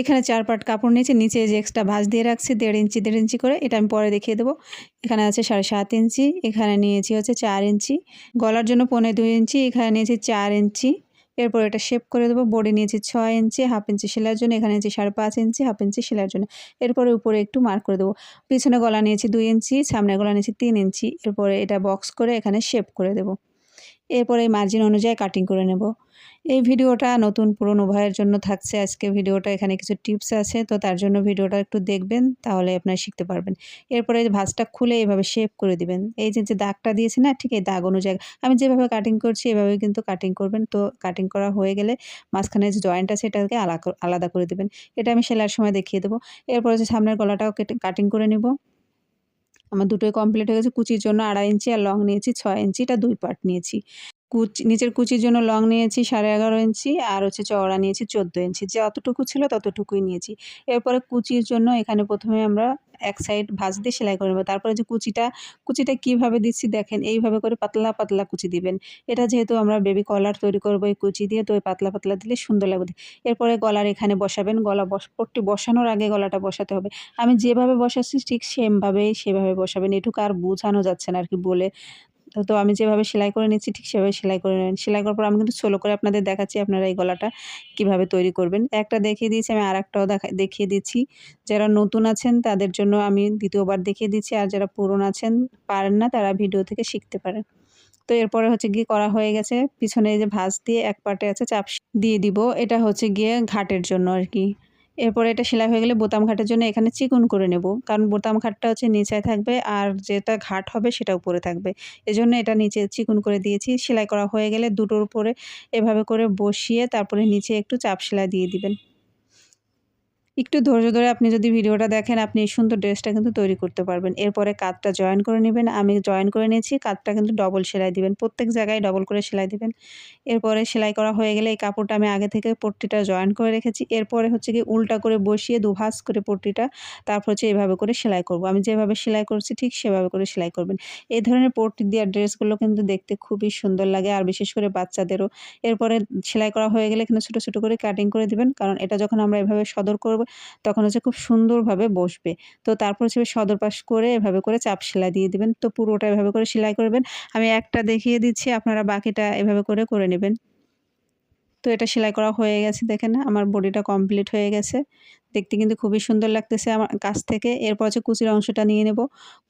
এখানে 4 পাট কাপড় নিয়েছি, নিচে যে এক্সট্রা ভাঁজ দিয়ে রাখছি 1.5 ইঞ্চি করে, এটা আমি পরে দেখিয়ে দেবো। এখানে আছে 7.5 ইঞ্চি, এখানে নিয়েছি হচ্ছে 4 ইঞ্চি, গলার জন্য 2.25 ইঞ্চি, এখানে নিয়েছি 4 ইঞ্চি। এরপর এটা শেপ করে দেবো। বডি নিয়েছি 6 ইঞ্চি, 1/2 ইঞ্চি সেলাইয়ের জন্য, এখানে নিয়েছি 5.5 ইঞ্চি, 1/2 ইঞ্চি সেলাইয়ের জন্য। এরপরে উপরে একটু মার্ক করে দেবো। পিছনে গলা নিয়েছি 2 ইঞ্চি, সামনের গলা নিয়েছি 3 ইঞ্চি। এরপরে এটা বক্স করে এখানে শেপ করে দেবো। এরপরে এই মার্জিন অনুযায়ী কাটিং করে নেব। এই ভিডিওটা নতুন পুরনো উভয়ের জন্য থাকছে। আজকে ভিডিওটা এখানে কিছু টিপস আছে, তো তার জন্য ভিডিওটা একটু দেখবেন, তাহলে আপনারা শিখতে পারবেন। এরপরে ভাঁজটা খুলে এভাবে শেপ করে দিবেন। এই যে দাগটা দিয়েছি না, ঠিক এই দাগ অনুযায়ী আমি যেভাবে কাটিং করছি এভাবেই কিন্তু কাটিং করবেন। তো কাটিং করা হয়ে গেলে মাঝখানে যে জয়েন্ট আছে এটাকে আলাদা করে দিবেন। এটা আমি সেলাইয়ের সময় দেখিয়ে দেবো। এরপর হচ্ছে সামনের গলাটাও কাটিং করে নিব। আমার দুটোই কমপ্লিট হয়ে গেছে। কুচির জন্য 2.5 ইঞ্চি আর লং নিয়েছি 6 ইঞ্চি, এটা 2 পার্ট নিয়েছি। নিচের কুচির জন্য লং নিয়েছি 11.5 ইঞ্চি আর হচ্ছে চওড়া নিয়েছি 14 ইঞ্চি। যে অতটুকু ছিল ততটুকুই নিয়েছি। এরপরে কুচির জন্য এখানে প্রথমে আমরা এক সাইড ভাঁজ দিয়ে সেলাই করে নেব। তারপরে যে কুচিটা কিভাবে দিচ্ছি দেখেন, এইভাবে করে পাতলা পাতলা কুচি দিবেন। এটা যেহেতু আমরা বেবি কলার তৈরি করব এই কুচি দিয়ে, তো এই পাতলা পাতলা দিলে সুন্দর লাগবে। এরপরে গলার এখানে বসাবেন। পট্টি বসানোর আগে গলাটা বসাতে হবে। আমি যেভাবে বসাচ্ছি ঠিক সেভাবে বসাবেন। এটুকু আর বোঝানো যাচ্ছে না আর কি বলে। তো আমি যেভাবে সেলাই করে নিচ্ছি ঠিক সেভাবে সেলাই করে নেবেন। সেলাই করার পর আমি কিন্তু সোলো করে আপনাদের দেখাচ্ছি আপনারা এই গলাটা কিভাবে তৈরি করবেন। একটা দেখিয়ে দিয়েছি, আমি আরেকটাও দেখিয়ে দিচ্ছি। যারা নতুন আছেন তাদের জন্য আমি দ্বিতীয়বার দেখিয়ে দিচ্ছি, আর যারা পুরনো আছেন পারেন না তারা ভিডিও থেকে শিখতে পারেন। তো এরপরে হচ্ছে গিয়ে করা হয়ে গেছে। পিছনে যে ভাঁজ দিয়ে এক পার্টে আছে চাপ দিয়ে দিব। এটা হচ্ছে গিয়ে ঘাটের জন্য আর কি। এরপরে এটা সেলাই হয়ে গেলে বোতাম ঘাটের জন্য এখানে চিকন করে নেব, কারণ বোতাম ঘাটটা হচ্ছে নিচে থাকবে আর যেটা ঘাট হবে সেটা উপরে থাকবে। এজন্য এটা নিচে চিকন করে দিয়েছি। সেলাই করা হয়ে গেলে দুটোর উপরে এভাবে করে বসিয়ে তারপরে নিচে একটু চাপ সেলাই দিয়ে দিবেন। একটু ধৈর্য ধরে আপনি যদি ভিডিওটা দেখেন আপনি এই সুন্দর ড্রেসটা কিন্তু তৈরি করতে পারবেন। এরপরে কাঁধটা জয়েন করে নেবেন। আমি জয়েন করে নিয়েছি। কাঁধটা কিন্তু ডবল সেলাই দিবেন। প্রত্যেক জায়গায় ডবল করে সেলাই দিবেন। এরপরে সেলাই করা হয়ে গেলে এই কাপড়টা আমি আগে থেকে পট্টিটা জয়েন করে রেখেছি। এরপরে হচ্ছে গিয়ে উল্টা করে বসিয়ে দুভাঁজ করে পট্টিটা, তারপর হচ্ছে এভাবে করে সেলাই করব। আমি যেভাবে সেলাই করছি ঠিক সেভাবে করে সেলাই করবেন। এই ধরনের পট্টি দেওয়া ড্রেসগুলো কিন্তু দেখতে খুবই সুন্দর লাগে, আর বিশেষ করে বাচ্চাদেরও। এরপরে সেলাই করা হয়ে গেলে এখানে ছোট ছোট করে কাটিং করে দিবেন, কারণ এটা যখন আমরা এভাবে সদর করব তখন হচ্ছে খুব সুন্দরভাবে বসবে। তো তারপর হচ্ছে সদর পাশ করে এভাবে করে চাপ সেলাই দিয়ে দিবেন। তো পুরোটা এভাবে করে সেলাই করবেন। আমি একটা দেখিয়ে দিচ্ছি, আপনারা বাকিটা এভাবে করে নেবেন। তো এটা সেলাই করা হয়ে গেছে, দেখেন আমার বডিটা কমপ্লিট হয়ে গেছে। দেখতে কিন্তু খুবই সুন্দর লাগতেছে আমার কাছ থেকে। এরপর হচ্ছে কুচির অংশটা নিয়ে নেব।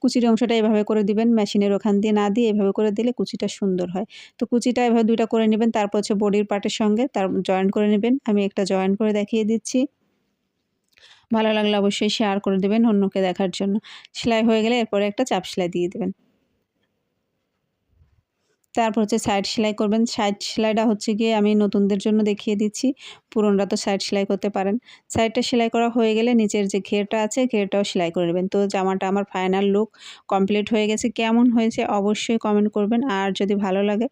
কুচির অংশটা এভাবে করে দিবেন, মেশিনের ওখান দিয়ে না দিয়ে এভাবে করে দিলে কুচিটা সুন্দর হয়। তো কুচিটা এভাবে 2টা করে নেবেন, তারপর হচ্ছে বডির পার্টের সঙ্গে তার জয়েন করে নেবেন। আমি একটা জয়েন করে দেখিয়ে দিচ্ছি। ভালো লাগলে অবশ্যই শেয়ার করে দেবেন অন্যকে দেখার জন্য। সেলাই হয়ে গেলে এরপরে একটা চাপ সেলাই দিয়ে দেবেন। তারপর হচ্ছে সাইড সেলাই করবেন। সাইড সেলাইটা হচ্ছে গিয়ে আমি নতুনদের জন্য দেখিয়ে দিচ্ছি। পুরনোরা তো সাইড সেলাই করতে পারেন। সাইডটা সেলাই করা হয়ে গেলে নিচের যে ঘেরটা আছে ঘেরটাও সেলাই করে নেবেন। তো জামাটা আমার ফাইনাল লুক কমপ্লিট হয়ে গেছে। কেমন হয়েছে অবশ্যই কমেন্ট করবেন, আর যদি ভালো লাগে